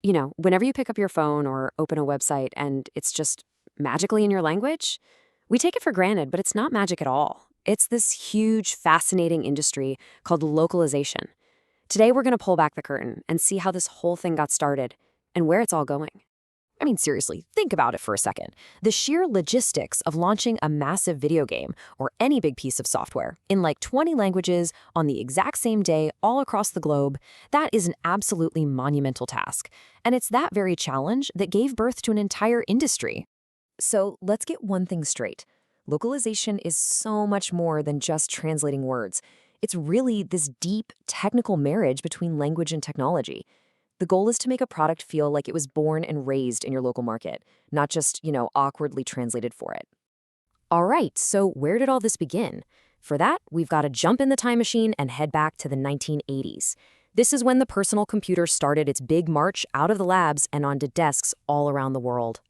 Whenever you pick up your phone or open a website and it's just magically in your language, we take it for granted, but it's not magic at all. It's this huge, fascinating industry called localization. Today, we're going to pull back the curtain and see how this whole thing got started and where it's all going. I mean, seriously, think about it for a second. The sheer logistics of launching a massive video game or any big piece of software in like 20 languages on the exact same day all across the globe, that is an absolutely monumental task. And it's that very challenge that gave birth to an entire industry. So let's get one thing straight. Localization is so much more than just translating words. It's really this deep, technical marriage between language and technology. The goal is to make a product feel like it was born and raised in your local market, not just, awkwardly translated for it. All right, so where did all this begin? For that, we've got to jump in the time machine and head back to the 1980s. This is when the personal computer started its big march out of the labs and onto desks all around the world.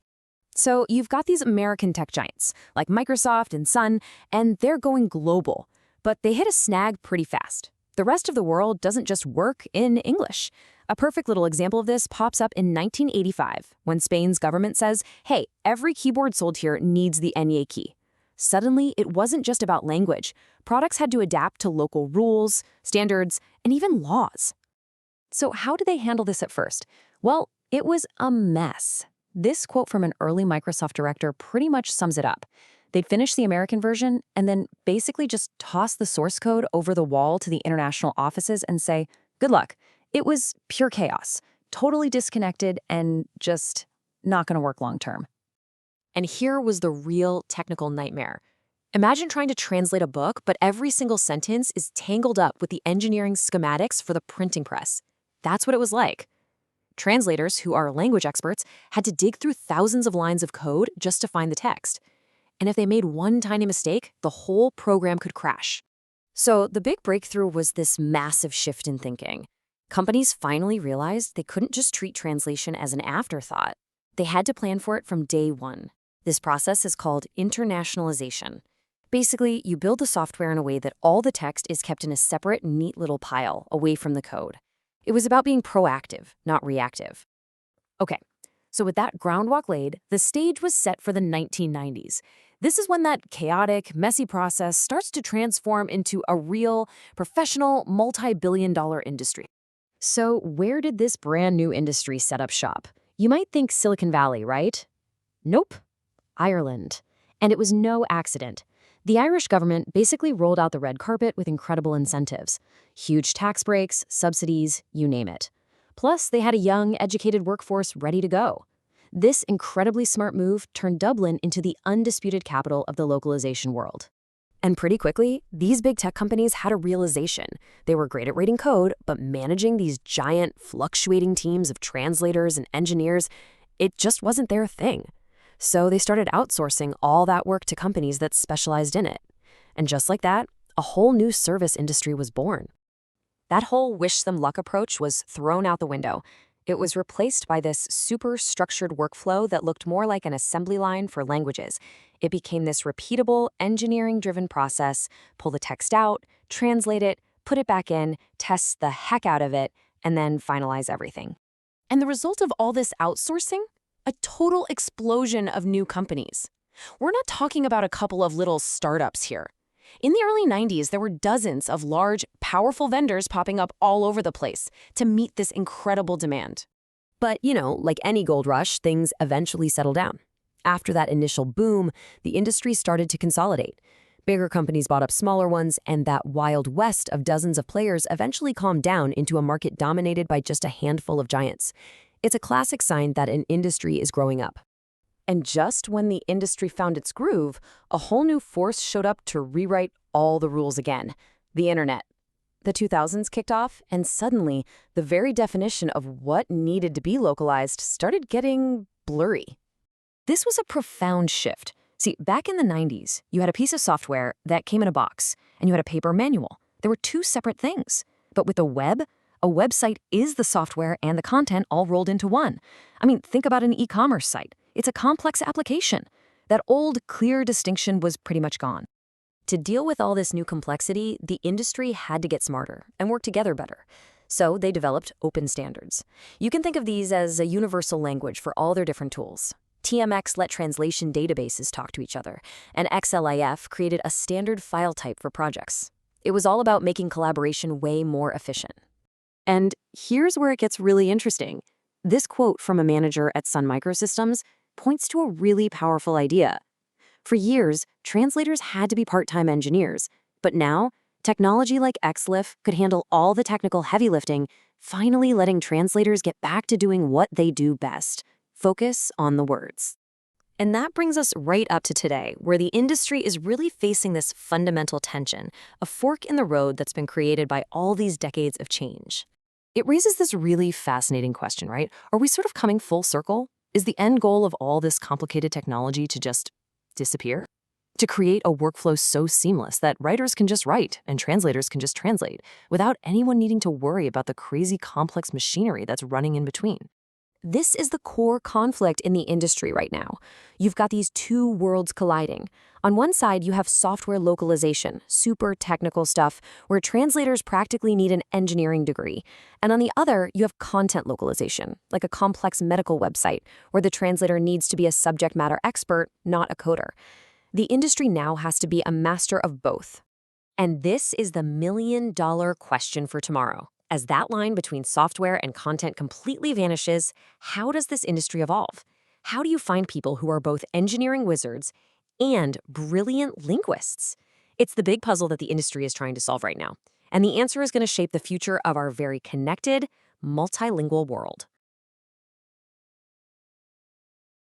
So you've got these American tech giants, like Microsoft and Sun, and they're going global. But they hit a snag pretty fast. The rest of the world doesn't just work in English. A perfect little example of this pops up in 1985, when Spain's government says, hey, every keyboard sold here needs the NA key. Suddenly, it wasn't just about language. Products had to adapt to local rules, standards, and even laws. So how did they handle this at first? Well, it was a mess. This quote from an early Microsoft director pretty much sums it up. They'd finish the American version and then basically just toss the source code over the wall to the international offices and say, good luck. It was pure chaos, totally disconnected, and just not going to work long term. And here was the real technical nightmare. Imagine trying to translate a book, but every single sentence is tangled up with the engineering schematics for the printing press. That's what it was like. Translators, who are language experts, had to dig through thousands of lines of code just to find the text. And if they made one tiny mistake, the whole program could crash. So the big breakthrough was this massive shift in thinking. Companies finally realized they couldn't just treat translation as an afterthought. They had to plan for it from day one. This process is called internationalization. Basically, you build the software in a way that all the text is kept in a separate, neat little pile away from the code. It was about being proactive, not reactive. Okay, so with that groundwork laid, the stage was set for the 1990s. This is when that chaotic, messy process starts to transform into a real, professional, multi-billion-dollar industry. So where did this brand new industry set up shop? You might think Silicon Valley, right? Nope. Ireland. And it was no accident. The Irish government basically rolled out the red carpet with incredible incentives. Huge tax breaks, subsidies, you name it. Plus, they had a young, educated workforce ready to go. This incredibly smart move turned Dublin into the undisputed capital of the localization world. And pretty quickly, these big tech companies had a realization. They were great at writing code, but managing these giant, fluctuating teams of translators and engineers, it just wasn't their thing. So they started outsourcing all that work to companies that specialized in it. And just like that, a whole new service industry was born. That whole wish them luck approach was thrown out the window. It was replaced by this super structured workflow that looked more like an assembly line for languages. It became this repeatable, engineering-driven process: pull the text out, translate it, put it back in, test the heck out of it, and then finalize everything. And the result of all this outsourcing? A total explosion of new companies. We're not talking about a couple of little startups here. In the early 90s, there were dozens of large, powerful vendors popping up all over the place to meet this incredible demand. But, like any gold rush, things eventually settled down. After that initial boom, the industry started to consolidate. Bigger companies bought up smaller ones, and that wild west of dozens of players eventually calmed down into a market dominated by just a handful of giants. It's a classic sign that an industry is growing up. And just when the industry found its groove, a whole new force showed up to rewrite all the rules again: the internet. The 2000s kicked off, and suddenly, the very definition of what needed to be localized started getting blurry. This was a profound shift. See, back in the 90s, you had a piece of software that came in a box, and you had a paper manual. There were two separate things. But with the web, a website is the software and the content all rolled into one. I mean, think about an e-commerce site. It's a complex application. That old, clear distinction was pretty much gone. To deal with all this new complexity, the industry had to get smarter and work together better. So they developed open standards. You can think of these as a universal language for all their different tools. TMX let translation databases talk to each other, and XLIF created a standard file type for projects. It was all about making collaboration way more efficient. And here's where it gets really interesting. This quote from a manager at Sun Microsystems points to a really powerful idea. For years, translators had to be part-time engineers, but now, technology like XLIF could handle all the technical heavy lifting, finally letting translators get back to doing what they do best: focus on the words. And that brings us right up to today, where the industry is really facing this fundamental tension, a fork in the road that's been created by all these decades of change. It raises this really fascinating question, right? Are we sort of coming full circle? Is the end goal of all this complicated technology to just disappear? To create a workflow so seamless that writers can just write and translators can just translate without anyone needing to worry about the crazy complex machinery that's running in between? This is the core conflict in the industry right now. You've got these two worlds colliding. On one side, you have software localization, super technical stuff, where translators practically need an engineering degree. And on the other, you have content localization, like a complex medical website, where the translator needs to be a subject matter expert, not a coder. The industry now has to be a master of both. And this is the million-dollar question for tomorrow. As that line between software and content completely vanishes, how does this industry evolve? How do you find people who are both engineering wizards and brilliant linguists? It's the big puzzle that the industry is trying to solve right now. And the answer is going to shape the future of our very connected, multilingual world.